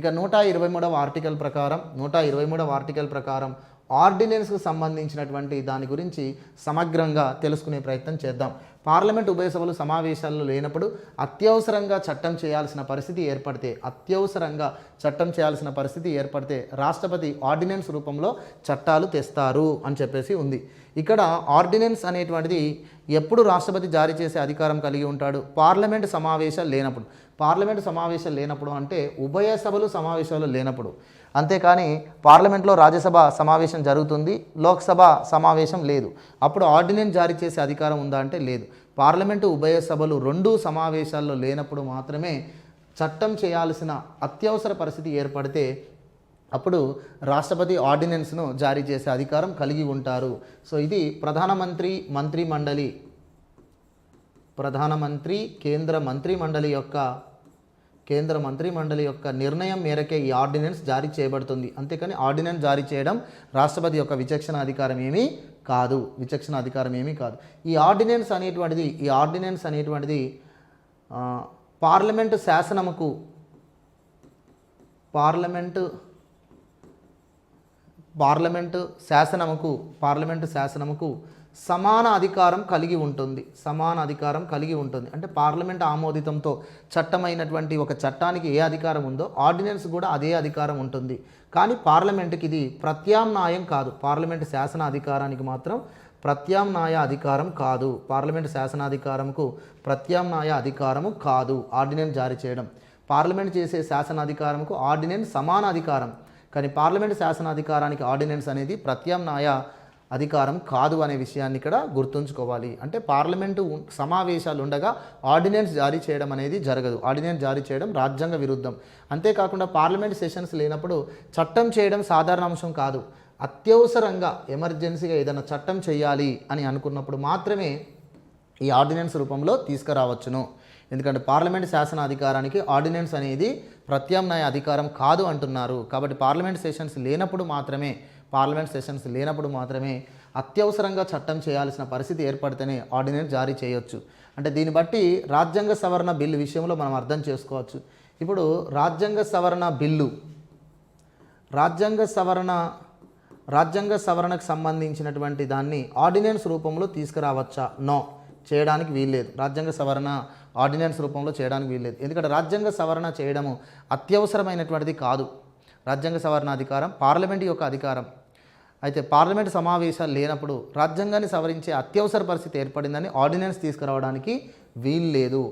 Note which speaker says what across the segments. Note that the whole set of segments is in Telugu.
Speaker 1: ఇక 123వ ఆర్టికల్ ప్రకారం ఆర్డినెన్స్కు సంబంధించినటువంటి దాని గురించి సమగ్రంగా తెలుసుకునే ప్రయత్నం చేద్దాం. పార్లమెంట్ ఉభయ సభలు సమావేశాల్లో లేనప్పుడు అత్యవసరంగా చట్టం చేయాల్సిన పరిస్థితి ఏర్పడితే రాష్ట్రపతి ఆర్డినెన్స్ రూపంలో చట్టాలు తెస్తారు అని చెప్పేసి ఉంది. ఇక్కడ ఆర్డినెన్స్ అనేటువంటిది ఎప్పుడు రాష్ట్రపతి జారీ చేసే అధికారం కలిగి ఉంటాడు? పార్లమెంటు సమావేశాలు లేనప్పుడు అంటే ఉభయ సభలు సమావేశాలు లేనప్పుడు. అంతేకాని పార్లమెంట్లో రాజ్యసభ సమావేశం జరుగుతుంది, లోక్సభ సమావేశం లేదు, అప్పుడు ఆర్డినెన్స్ జారీ చేసే అధికారం ఉందా అంటే లేదు. పార్లమెంటు ఉభయ సభలు రెండు సమావేశాల్లో లేనప్పుడు మాత్రమే చట్టం చేయాల్సిన అత్యవసర పరిస్థితి ఏర్పడితే అప్పుడు రాష్ట్రపతి ఆర్డినెన్స్ను జారీ చేసే అధికారం కలిగి ఉంటారు. సో ఇది ప్రధానమంత్రి కేంద్ర మంత్రిమండలి యొక్క నిర్ణయం మేరకే ఈ ఆర్డినెన్స్ జారీ చేయబడుతుంది. అంతేకాని ఆర్డినెన్స్ జారీ చేయడం రాష్ట్రపతి యొక్క విచక్షణ అధికారం ఏమీ కాదు. ఈ ఆర్డినెన్స్ అనేటువంటిది పార్లమెంటు శాసనముకు సమాన అధికారం కలిగి ఉంటుంది. అంటే పార్లమెంట్ ఆమోదితంతో చట్టమైనటువంటి ఒక చట్టానికి ఏ అధికారం ఉందో ఆర్డినెన్స్ కూడా అదే అధికారం ఉంటుంది. కానీ పార్లమెంటుకి ఇది ప్రత్యామ్నాయం కాదు. పార్లమెంటు శాసన అధికారానికి మాత్రం ప్రత్యామ్నాయ అధికారం కాదు. ప్రత్యామ్నాయ అధికారము కాదు ఆర్డినెన్స్ జారీ చేయడం. పార్లమెంట్ చేసే శాసన అధికారముకు ఆర్డినెన్స్ సమాన అధికారం, కానీ పార్లమెంటు శాసన అధికారానికి ఆర్డినెన్స్ అనేది ప్రత్యామ్నాయ అధికారం కాదు అనే విషయాన్ని ఇక్కడ గుర్తుంచుకోవాలి. అంటే పార్లమెంటు సమావేశాలు ఉండగా ఆర్డినెన్స్ జారీ చేయడం అనేది జరగదు. ఆర్డినెన్స్ జారీ చేయడం రాజ్యాంగ విరుద్ధం. అంతేకాకుండా పార్లమెంట్ సెషన్స్ లేనప్పుడు చట్టం చేయడం సాధారణ అంశం కాదు. అత్యవసరంగా ఎమర్జెన్సీగా ఏదైనా చట్టం చేయాలి అని అనుకున్నప్పుడు మాత్రమే ఈ ఆర్డినెన్స్ రూపంలో తీసుకురావచ్చును. ఎందుకంటే పార్లమెంట్ శాసన అధికారానికి ఆర్డినెన్స్ అనేది ప్రత్యామ్నాయ అధికారం కాదు అంటున్నారు. కాబట్టి పార్లమెంట్ సెషన్స్ లేనప్పుడు మాత్రమే అత్యవసరంగా చట్టం చేయాల్సిన పరిస్థితి ఏర్పడితేనే ఆర్డినెన్స్ జారీ చేయొచ్చు. అంటే దీన్ని బట్టి రాజ్యాంగ సవరణ బిల్లు విషయంలో మనం అర్థం చేసుకోవచ్చు. ఇప్పుడు రాజ్యాంగ సవరణకు సంబంధించినటువంటి దాన్ని ఆర్డినెన్స్ రూపంలో తీసుకురావచ్చా? నో, చేయడానికి వీల్లేదు. రాజ్యాంగ సవరణ ఆర్డినెన్స్ రూపంలో చేయడానికి వీల్లేదు. ఎందుకంటే రాజ్యాంగ సవరణ చేయడము అత్యవసరమైనటువంటిది కాదు. రాజ్యాంగ సవరణ అధికారం పార్లమెంట్ యొక్క అధికారం. అయితే పార్లమెంట్ సమావేశాలు లేనప్పుడు రాజ్యాంగాన్ని సవరించే అత్యవసర పరిస్థితి ఏర్పడిందని ఆర్డినెన్స్ తీసుకురావడానికి వీల్లేదు.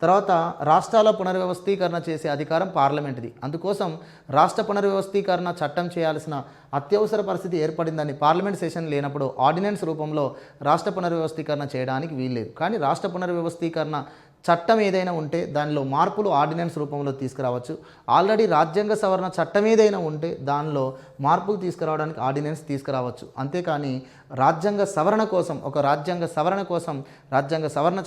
Speaker 1: తర్వాత రాష్ట్రాల పునర్వ్యవస్థీకరణ చేసే అధికారం పార్లమెంట్ది. అందుకోసం రాష్ట్ర పునర్వ్యవస్థీకరణ చట్టం చేయాల్సిన అత్యవసర పరిస్థితి ఏర్పడిందని పార్లమెంట్ సెషన్ లేనప్పుడు ఆర్డినెన్స్ రూపంలో రాష్ట్ర పునర్వ్యవస్థీకరణ చేయడానికి వీల్లేదు. కానీ రాష్ట్ర పునర్వ్యవస్థీకరణ చట్టం ఏదైనా ఉంటే దానిలో మార్పులు ఆర్డినెన్స్ రూపంలో తీసుకురావచ్చు. ఆల్రెడీ రాజ్యాంగ సవరణ చట్టం ఏదైనా ఉంటే దానిలో మార్పులు తీసుకురావడానికి ఆర్డినెన్స్ తీసుకురావచ్చు. అంతేకాని రాజ్యాంగ సవరణ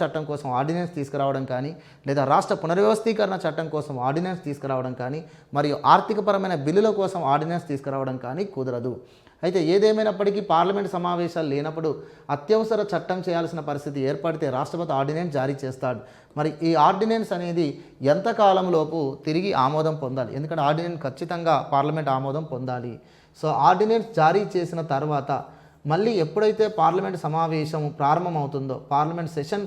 Speaker 1: చట్టం కోసం ఆర్డినెన్స్ తీసుకురావడం కానీ, లేదా రాష్ట్ర పునర్వ్యవస్థీకరణ చట్టం కోసం ఆర్డినెన్స్ తీసుకురావడం కానీ, మరియు ఆర్థికపరమైన బిల్లుల కోసం ఆర్డినెన్స్ తీసుకురావడం కానీ కుదరదు. అయితే ఏదేమైనప్పటికీ పార్లమెంట్ సమావేశాలు లేనప్పుడు అత్యవసర చట్టం చేయాల్సిన పరిస్థితి ఏర్పడితే రాష్ట్రపతి ఆర్డినెన్స్ జారీ చేస్తాడు. మరి ఈ ఆర్డినెన్స్ అనేది ఎంతకాలంలోపు తిరిగి ఆమోదం పొందాలి? ఎందుకంటే ఆర్డినెన్స్ ఖచ్చితంగా పార్లమెంట్ ఆమోదం పొందాలి. సో ఆర్డినెన్స్ జారీ చేసిన తర్వాత మళ్ళీ ఎప్పుడైతే పార్లమెంట్ సమావేశం ప్రారంభమవుతుందో, పార్లమెంట్ సెషన్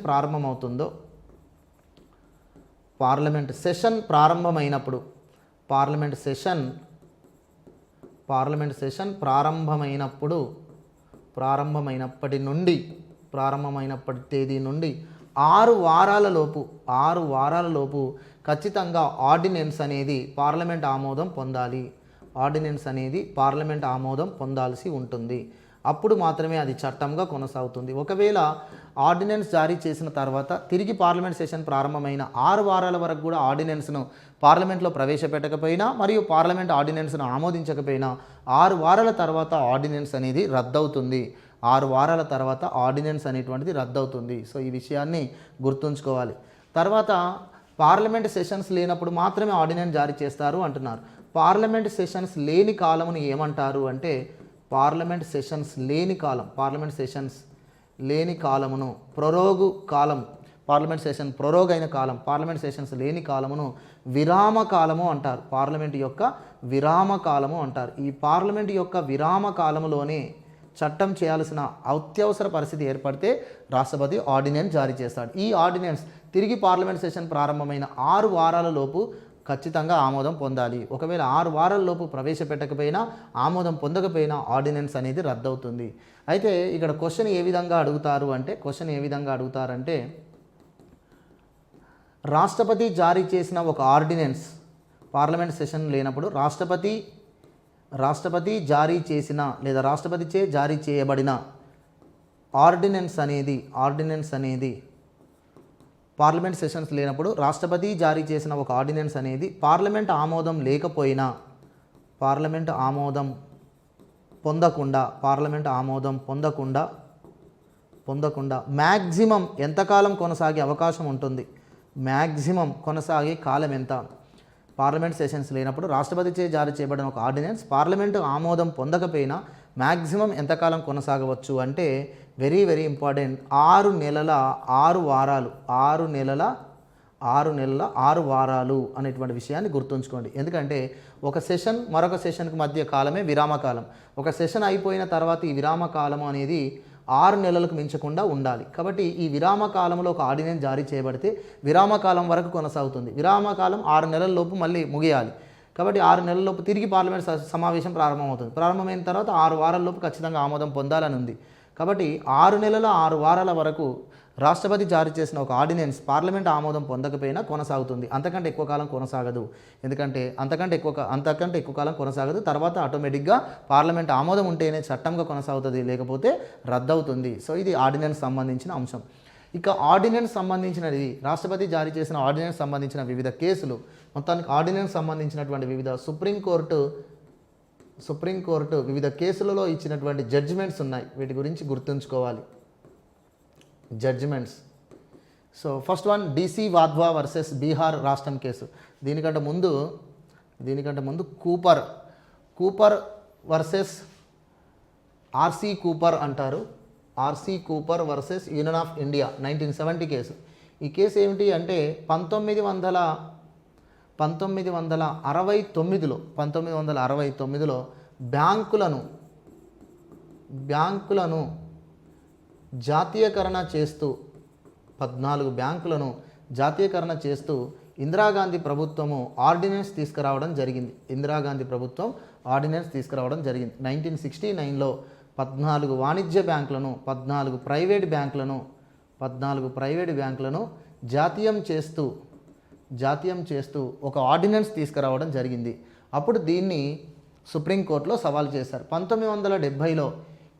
Speaker 1: ప్రారంభమైనప్పటి తేదీ నుండి 6 వారాల లోపు ఖచ్చితంగా ఆర్డినెన్స్ అనేది పార్లమెంట్ ఆమోదం పొందాల్సి ఉంటుంది. అప్పుడు మాత్రమే అది చట్టంగా కొనసాగుతుంది. ఒకవేళ ఆర్డినెన్స్ జారీ చేసిన తర్వాత తిరిగి పార్లమెంట్ సెషన్ ప్రారంభమైన 6 వారాల వరకు కూడా ఆర్డినెన్స్ను పార్లమెంట్లో ప్రవేశపెట్టకపోయినా మరియు పార్లమెంట్ ఆర్డినెన్స్ను ఆమోదించకపోయినా 6 వారాల తర్వాత ఆర్డినెన్స్ అనేది రద్దవుతుంది. 6 వారాల తర్వాత ఆర్డినెన్స్ అనేటువంటిది రద్దవుతుంది. సో ఈ విషయాన్ని గుర్తుంచుకోవాలి. తర్వాత పార్లమెంట్ సెషన్స్ లేనప్పుడు మాత్రమే ఆర్డినెన్స్ జారీ చేస్తారు అంటున్నారు. పార్లమెంట్ సెషన్స్ లేని కాలమును ఏమంటారు అంటే, పార్లమెంట్ సెషన్స్ లేని కాలమును పార్లమెంట్ సెషన్ ప్రొరోగ్ అయిన కాలం, పార్లమెంట్ సెషన్స్ లేని కాలమును విరామ కాలము అంటారు. పార్లమెంట్ యొక్క విరామ కాలము అంటారు. ఈ పార్లమెంట్ యొక్క విరామ కాలములోనే చట్టం చేయాల్సిన అత్యవసర పరిస్థితి ఏర్పడితే రాష్ట్రపతి ఆర్డినెన్స్ జారీ చేస్తాడు. ఈ ఆర్డినెన్స్ తిరిగి పార్లమెంట్ సెషన్ ప్రారంభమైన 6 వారాల లోపు ఖచ్చితంగా ఆమోదం పొందాలి. ఒకవేళ 6 వారాల లోపు ప్రవేశపెట్టకపోయినా, ఆమోదం పొందకపోయినా ఆర్డినెన్స్ అనేది రద్దవుతుంది. అయితే ఇక్కడ క్వశ్చన్ ఏ విధంగా అడుగుతారంటే రాష్ట్రపతి జారీ చేసిన ఒక ఆర్డినెన్స్ పార్లమెంట్ సెషన్ లేనప్పుడు రాష్ట్రపతి జారీ చేసిన లేదా రాష్ట్రపతిచే జారీ చేయబడిన ఆర్డినెన్స్ అనేది పార్లమెంట్ సెషన్స్ లేనప్పుడు రాష్ట్రపతి జారీ చేసిన ఒక ఆర్డినెన్స్ అనేది పార్లమెంట్ ఆమోదం పొందకుండా మ్యాక్సిమం ఎంతకాలం కొనసాగే అవకాశం ఉంటుంది, మ్యాక్సిమం కొనసాగే కాలం ఎంత? పార్లమెంట్ సెషన్స్ లేనప్పుడు రాష్ట్రపతిచే జారీ చేయబడిన ఒక ఆర్డినెన్స్ పార్లమెంటు ఆమోదం పొందకపోయినా మ్యాక్సిమం ఎంతకాలం కొనసాగవచ్చు అంటే వెరీ వెరీ ఇంపార్టెంట్ 6 నెలల 6 వారాలు అనేటువంటి విషయాన్ని గుర్తుంచుకోండి. ఎందుకంటే ఒక సెషన్ మరొక సెషన్కి మధ్య కాలమే విరామకాలం. ఒక సెషన్ అయిపోయిన తర్వాత ఈ విరామకాలం అనేది 6 నెలలకు మించకుండా ఉండాలి. కాబట్టి ఈ విరామకాలంలో ఒక ఆర్డినెన్స్ జారీ చేయబడితే విరామకాలం వరకు కొనసాగుతుంది. విరామకాలం 6 నెలల లోపు మళ్ళీ ముగియాలి. కాబట్టి 6 నెలల లోపు తిరిగి పార్లమెంట్ సమావేశం ప్రారంభమవుతుంది. ప్రారంభమైన తర్వాత 6 వారాల లోపు ఖచ్చితంగా ఆమోదం పొందాలని ఉంది. కాబట్టి 6 నెలల 6 వారాల వరకు రాష్ట్రపతి జారీ చేసిన ఒక ఆర్డినెన్స్ పార్లమెంట్ ఆమోదం పొందకపోయినా కొనసాగుతుంది. అంతకంటే ఎక్కువ కాలం కొనసాగదు. ఎందుకంటే అంతకంటే ఎక్కువ కాలం కొనసాగదు. తర్వాత ఆటోమేటిక్గా పార్లమెంట్ ఆమోదం ఉంటేనే చట్టంగా కొనసాగుతుంది, లేకపోతే రద్దవుతుంది. సో ఇది ఆర్డినెన్స్ సంబంధించిన అంశం. ఇక ఆర్డినెన్స్ సంబంధించినది రాష్ట్రపతి జారీ చేసిన ఆర్డినెన్స్ సంబంధించిన వివిధ కేసులు, మొత్తానికి ఆర్డినెన్స్ సంబంధించినటువంటి వివిధ సుప్రీంకోర్టు వివిధ కేసులలో ఇచ్చినటువంటి జడ్జిమెంట్స్ ఉన్నాయి. వీటి గురించి గుర్తుంచుకోవాలి. Judgments. So first one DC Wadhwa versus Bihar రాష్ట్రం కేసు. దీనికంటే ముందు కూపర్ వర్సెస్ RC కూపర్ అంటారు. RC Cooper versus union of India 1970 కేసు. ఈ కేసు ఏమిటి అంటే 1969లో బ్యాంకులను జాతీయకరణ చేస్తూ 14 బ్యాంకులను జాతీయకరణ చేస్తూ ఇందిరాగాంధీ ప్రభుత్వము ఆర్డినెన్స్ తీసుకురావడం జరిగింది. 1969లో 14 వాణిజ్య బ్యాంకులను 14 ప్రైవేట్ బ్యాంకులను జాతీయం చేస్తూ ఒక ఆర్డినెన్స్ తీసుకురావడం జరిగింది. అప్పుడు దీన్ని సుప్రీంకోర్టులో సవాల్ చేశారు. 1970లో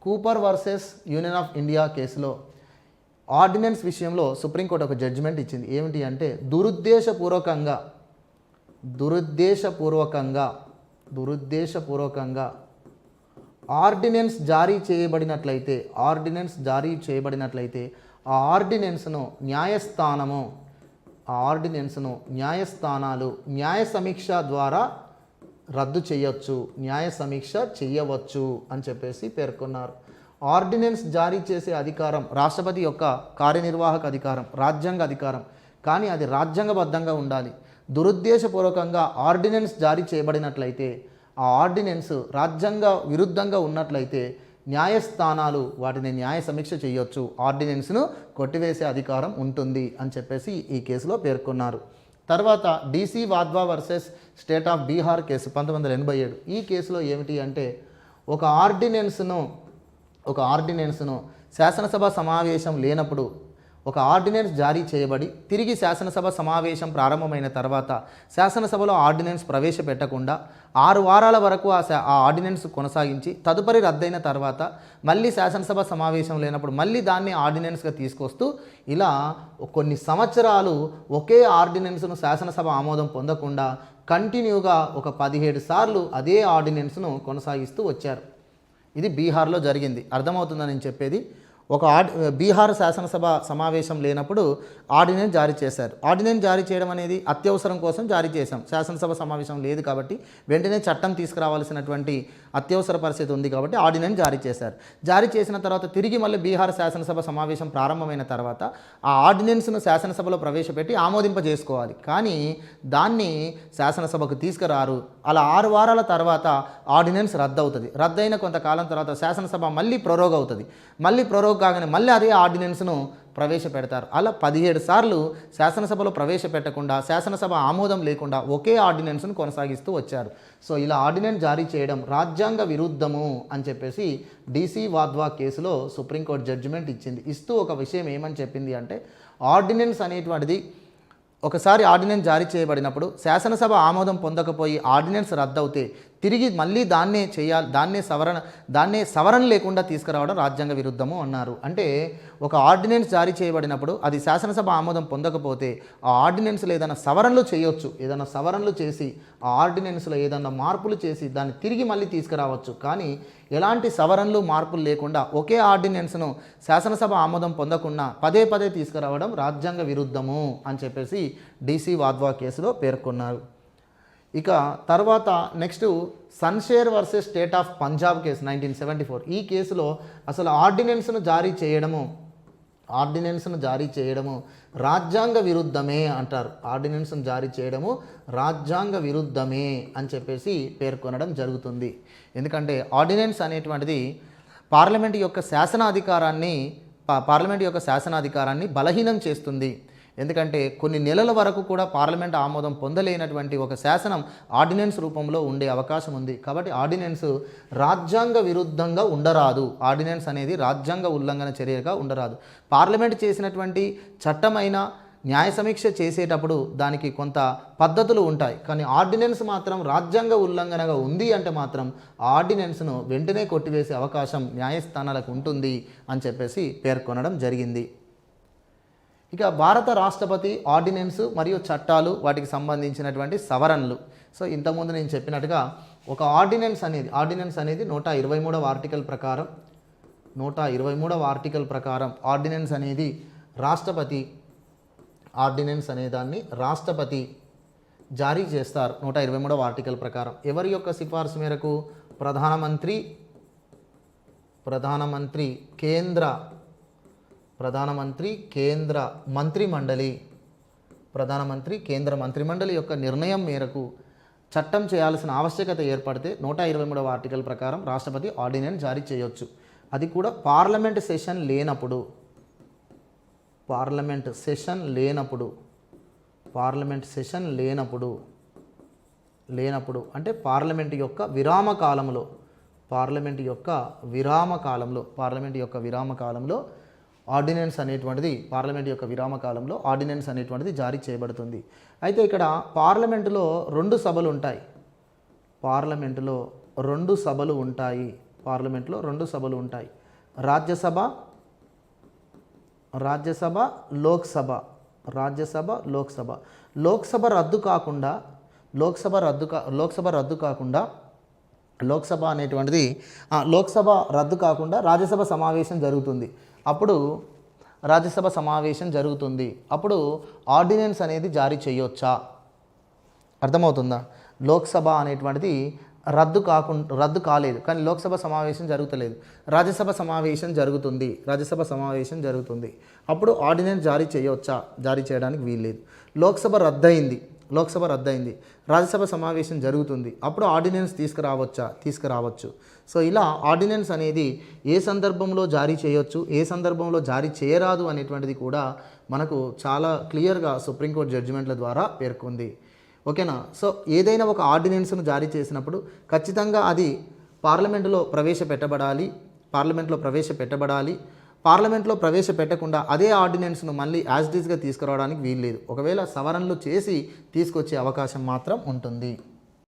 Speaker 1: Cooper versus union of India కేసులో ఆర్డినెన్స్ విషయంలో సుప్రీంకోర్టు ఒక జడ్జిమెంట్ ఇచ్చింది. ఏమిటి అంటే దురుద్దేశపూర్వకంగా ఆర్డినెన్స్ జారీ చేయబడినట్లయితే ఆ ఆర్డినెన్స్ను న్యాయస్థానాలు న్యాయ సమీక్ష ద్వారా రద్దు చేయవచ్చు అని చెప్పేసి పేర్కొన్నారు. ఆర్డినెన్స్ జారీ చేసే అధికారం రాష్ట్రపతి యొక్క కార్యనిర్వాహక అధికారం, రాజ్యాంగ అధికారం. కానీ అది రాజ్యాంగబద్ధంగా ఉండాలి. దురుద్దేశపూర్వకంగా ఆర్డినెన్స్ జారీ చేయబడినట్లయితే, ఆ ఆర్డినెన్స్ రాజ్యాంగ విరుద్ధంగా ఉన్నట్లయితే న్యాయస్థానాలు వాటిని న్యాయ సమీక్ష చేయొచ్చు, ఆర్డినెన్స్ను కొట్టివేసే అధికారం ఉంటుంది అని చెప్పేసి ఈ కేసులో పేర్కొన్నారు. తర్వాత DC Wadhwa versus State of Bihar case 1987. ఈ కేసులో ఏమిటి అంటే ఒక ఆర్డినెన్స్ను శాసనసభ సమావేశం లేనప్పుడు ఒక ఆర్డినెన్స్ జారీ చేయబడి తిరిగి శాసనసభ సమావేశం ప్రారంభమైన తర్వాత శాసనసభలో ఆర్డినెన్స్ ప్రవేశపెట్టకుండా 6 వారాల వరకు ఆ ఆర్డినెన్స్ కొనసాగించి తదుపరి రద్దయిన తర్వాత మళ్ళీ శాసనసభ సమావేశం లేనప్పుడు మళ్ళీ దాన్ని ఆర్డినెన్స్గా తీసుకొస్తూ ఇలా కొన్ని సంవత్సరాలు ఒకే ఆర్డినెన్స్ను శాసనసభ ఆమోదం పొందకుండా కంటిన్యూగా ఒక 17 సార్లు అదే ఆర్డినెన్స్ను కొనసాగిస్తూ వచ్చారు. ఇది బీహార్లో జరిగింది. అర్థమవుతుందని నేను చెప్పేది. బీహార్ శాసనసభ సమావేశం లేనప్పుడు ఆర్డినెన్స్ జారీ చేశారు. ఆర్డినెన్స్ జారీ చేయడం అనేది అత్యవసరం కోసం జారీ చేశాం. శాసనసభ సమావేశం లేదు కాబట్టి వెంటనే చట్టం తీసుకురావాల్సినటువంటి అత్యవసర పరిస్థితి ఉంది కాబట్టి ఆర్డినెన్స్ జారీ చేశారు. జారీ చేసిన తర్వాత తిరిగి మళ్ళీ బీహార్ శాసనసభ సమావేశం ప్రారంభమైన తర్వాత ఆ ఆర్డినెన్స్ను శాసనసభలో ప్రవేశపెట్టి ఆమోదింపజేసుకోవాలి. కానీ దాన్ని శాసనసభకు తీసుకురారు. అలా 6 వారాల తర్వాత ఆర్డినెన్స్ రద్దవుతుంది. రద్దయిన కొంతకాలం తర్వాత శాసనసభ మళ్ళీ ప్రొరోగ్ అవుతుంది. మళ్ళీ ప్రొరోగ్ కాగానే మళ్ళీ అదే ఆర్డినెన్స్ను ప్రవేశపెడతారు. అలా 17 సార్లు శాసనసభలో ప్రవేశపెట్టకుండా, శాసనసభ ఆమోదం లేకుండా ఒకే ఆర్డినెన్స్ను కొనసాగిస్తూ వచ్చారు. సో ఇలా ఆర్డినెన్స్ జారీ చేయడం రాజ్యాంగ విరుద్ధము అని చెప్పేసి డీసీ వాద్వా కేసులో సుప్రీంకోర్టు జడ్జిమెంట్ ఇచ్చింది. ఇస్తూ ఒక విషయం ఏమని చెప్పింది అంటే, ఆర్డినెన్స్ అనేటువంటిది ఒకసారి ఆర్డినెన్స్ జారీ చేయబడినప్పుడు శాసనసభ ఆమోదం పొందకపోయి ఆర్డినెన్స్ రద్దవుతే తిరిగి మళ్ళీ దాన్నే చేయాలి, దాన్నే సవరణ లేకుండా తీసుకురావడం రాజ్యాంగ విరుద్ధము అన్నారు. అంటే ఒక ఆర్డినెన్స్ జారీ చేయబడినప్పుడు అది శాసనసభ ఆమోదం పొందకపోతే ఆ ఆర్డినెన్స్లో ఏదైనా సవరణలు చేయొచ్చు. ఏదైనా సవరణలు చేసి ఆ ఆర్డినెన్స్లో ఏదైనా మార్పులు చేసి దాన్ని తిరిగి మళ్ళీ తీసుకురావచ్చు. కానీ ఎలాంటి సవరణలు మార్పులు లేకుండా ఒకే ఆర్డినెన్స్ను శాసనసభ ఆమోదం పొందకుండా పదే పదే తీసుకురావడం రాజ్యాంగ విరుద్ధము అని చెప్పేసి డీసీ వాద్వా కేసులో పేర్కొన్నారు. ఇక తర్వాత next Shamsher versus State of Punjab case 1974. ఈ కేసులో అసలు ఆర్డినెన్స్ను జారీ చేయడము రాజ్యాంగ విరుద్ధమే అంటారు. ఆర్డినెన్స్ను జారీ చేయడము రాజ్యాంగ విరుద్ధమే అని చెప్పేసి పేర్కొనడం జరుగుతుంది. ఎందుకంటే ఆర్డినెన్స్ అనేటువంటిది పార్లమెంట్ యొక్క శాసనాధికారాన్ని బలహీనం చేస్తుంది. ఎందుకంటే కొన్ని నెలల వరకు కూడా పార్లమెంట్ ఆమోదం పొందలేనటువంటి ఒక శాసనం ఆర్డినెన్స్ రూపంలో ఉండే అవకాశం ఉంది. కాబట్టి ఆర్డినెన్స్ రాజ్యాంగ విరుద్ధంగా ఉండరాదు. ఆర్డినెన్స్ అనేది రాజ్యాంగ ఉల్లంఘన చర్యగా ఉండరాదు. పార్లమెంట్ చేసినటువంటి చట్టమైన న్యాయ సమీక్ష చేసేటప్పుడు దానికి కొంత పద్ధతులు ఉంటాయి. కానీ ఆర్డినెన్స్ మాత్రం రాజ్యాంగ ఉల్లంఘనగా ఉంది అంటే మాత్రం ఆర్డినెన్స్ను వెంటనే కొట్టివేసే అవకాశం న్యాయస్థానాలకు ఉంటుంది అని చెప్పేసి పేర్కొనడం జరిగింది. ఇక భారత రాష్ట్రపతి ఆర్డినెన్స్ మరియు చట్టాలు, వాటికి సంబంధించినటువంటి సవరణలు. సో ఇంతకుముందు నేను చెప్పినట్టుగా ఒక ఆర్డినెన్స్ అనేది 123వ ఆర్టికల్ ప్రకారం ఆర్డినెన్స్ అనేది రాష్ట్రపతి జారీ చేస్తారు. 123వ ఆర్టికల్ ప్రకారం ఎవరి యొక్క సిఫార్సు మేరకు? ప్రధానమంత్రి కేంద్ర మంత్రిమండలి యొక్క నిర్ణయం మేరకు చట్టం చేయాల్సిన ఆవశ్యకత ఏర్పడితే 123వ ఆర్టికల్ ప్రకారం రాష్ట్రపతి ఆర్డినెన్స్ జారీ చేయొచ్చు. అది కూడా పార్లమెంట్ సెషన్ లేనప్పుడు అంటే పార్లమెంట్ యొక్క విరామ కాలంలో ఆర్డినెన్స్ అనేటువంటిది జారీ చేయబడుతుంది. అయితే ఇక్కడ పార్లమెంటులో 2 సభలు ఉంటాయి. రాజ్యసభ, లోక్సభ రద్దు కాకుండా రాజ్యసభ సమావేశం జరుగుతుంది. అప్పుడు ఆర్డినెన్స్ అనేది జారీ చేయొచ్చా? అర్థమవుతుందా? లోక్సభ అనేటువంటిది రద్దు కాలేదు, కానీ లోక్సభ సమావేశం జరుగుతలేదు. రాజ్యసభ సమావేశం జరుగుతుంది. అప్పుడు ఆర్డినెన్స్ జారీ చేయొచ్చా? జారీ చేయడానికి వీల్లేదు. లోక్సభ రద్దయింది, రాజ్యసభ సమావేశం జరుగుతుంది. అప్పుడు ఆర్డినెన్స్ తీసుకురావచ్చు. సో ఇలా ఆర్డినెన్స్ అనేది ఏ సందర్భంలో జారీ చేయొచ్చు, ఏ సందర్భంలో జారీ చేయరాదు అనేటువంటిది కూడా మనకు చాలా క్లియర్గా సుప్రీంకోర్టు జడ్జిమెంట్ల ద్వారా పేర్కొంది. ఓకేనా? సో ఏదైనా ఒక ఆర్డినెన్స్ను జారీ చేసినప్పుడు ఖచ్చితంగా అది పార్లమెంట్లో ప్రవేశపెట్టకుండా అదే ఆర్డినెన్స్ను మళ్ళీ యాజ్ ఇట్ ఈస్గా తీసుకురావడానికి వీల్లేదు. ఒకవేళ సవరణలు చేసి తీసుకొచ్చే అవకాశం మాత్రం ఉంటుంది.